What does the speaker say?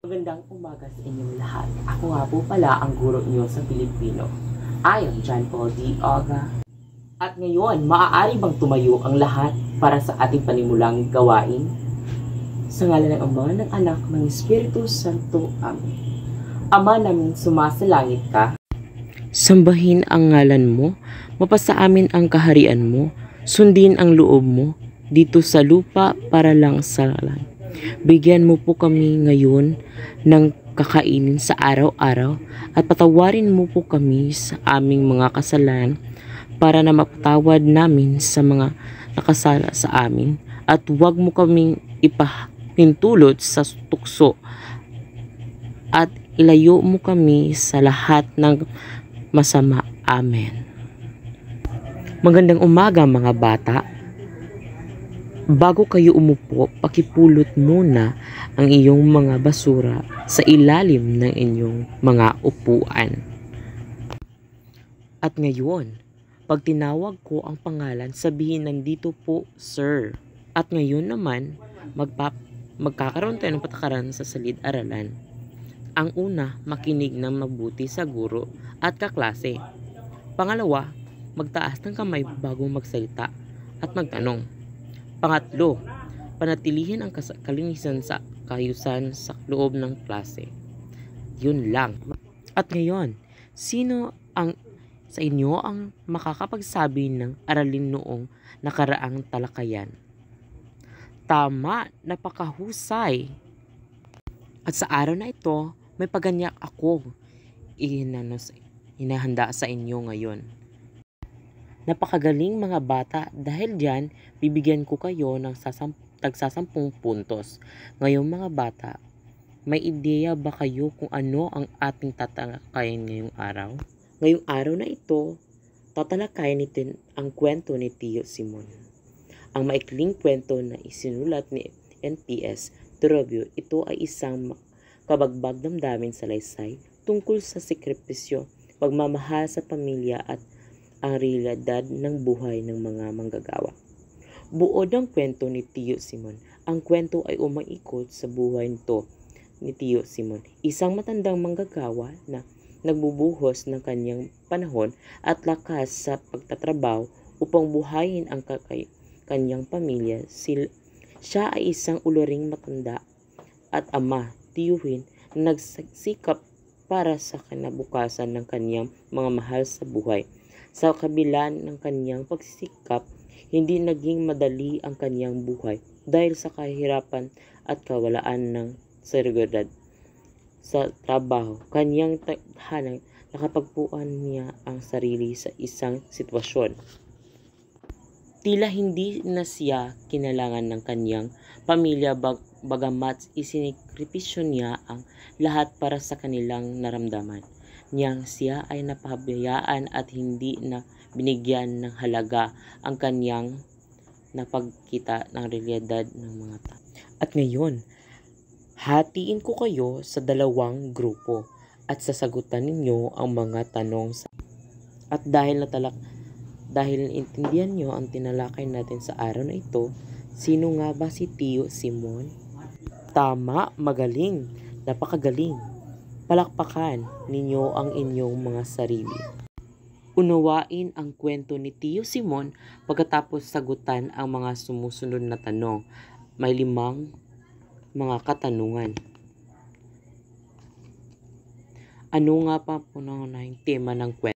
Magandang umaga sa inyong lahat. Ako nga po pala ang guro niyo sa Pilipino. I am John Paul D. Oga. At ngayon, maaari bang tumayo ang lahat para sa ating panimulang gawain? Sa ngalan ng Ama, ng Anak, ng Espiritu Santo. Amen. Ama namin sumasalangit ka. Sambahin ang ngalan mo, mapasa amin ang kaharian mo, sundin ang loob mo, dito sa lupa para lang sa langit. Bigyan mo po kami ngayon ng kakainin sa araw-araw at patawarin mo po kami sa aming mga kasalanan para na mapatawad namin sa mga nakasala sa amin at huwag mo kaming ipahintulot sa tukso at ilayo mo kami sa lahat ng masama. Amen. Magandang umaga mga bata. Bago kayo umupo, pakipulot muna ang iyong mga basura sa ilalim ng inyong mga upuan. At ngayon, pag tinawag ko ang pangalan, sabihin nandito po, sir. At ngayon naman, magkakaroon tayo ng patakaran sa silid-aralan. Ang una, makinig ng mabuti sa guro at kaklase. Pangalawa, magtaas ng kamay bago magsalita at magtanong. Pangatlo, panatilihin ang kalinisan sa kaayusan sa loob ng klase. Yun lang. At ngayon, sino sa inyo ang makakapagsabi ng aralin noong nakaraang talakayan? Tama, napakahusay. At sa araw na ito, may paganyak ako hinahanda sa inyo ngayon. Napakagaling mga bata, dahil dyan, bibigyan ko kayo ng tagsasampung puntos. Ngayong mga bata, may ideya ba kayo kung ano ang ating tatalakayin ngayong araw? Ngayong araw na ito, tatalakayin natin ang kwento ni Tio Simon. Ang maikling kwento na isinulat ni N.P.S. Toribio, ito ay isang kabagbag damdamin salaysay tungkol sa sakripisyo, pagmamahal sa pamilya at ang realidad ng buhay ng mga manggagawa. Buod ang kwento ni Tio Simon. Ang kwento ay umaikot sa buhay ni Tio Simon, isang matandang manggagawa na nagbubuhos ng kanyang panahon at lakas sa pagtatrabaho upang buhayin ang kanyang pamilya. Siya ay isang uluring matanda at ama, tiyuhin, na nagsikap para sa kinabukasan ng kanyang mga mahal sa buhay. Sa kabila ng kanyang pagsisikap, hindi naging madali ang kanyang buhay dahil sa kahirapan at kawalaan ng seguridad sa trabaho. Kanyang tadhanang nakapagpuan niya ang sarili sa isang sitwasyon. Tila hindi na siya kinalangan ng kanyang pamilya bagamat isinikripisyo niya ang lahat para sa kanilang naramdaman. Niyang siya ay napahabayaan at hindi na binigyan ng halaga ang kanyang napagkita ng realidad ng mga tao. At ngayon, hatiin ko kayo sa dalawang grupo at sasagutan ninyo ang mga tanong at dahil intindihan nyo ang tinalakay natin sa araw na ito, sino nga ba si Tio Simon? Tama, magaling, napakagaling. Palakpakan ninyo ang inyong mga sarili. Unawain ang kwento ni Tio Simon pagkatapos sagutan ang mga sumusunod na tanong. May 5 mga katanungan. Ano nga pa po na yung tema ng kwento?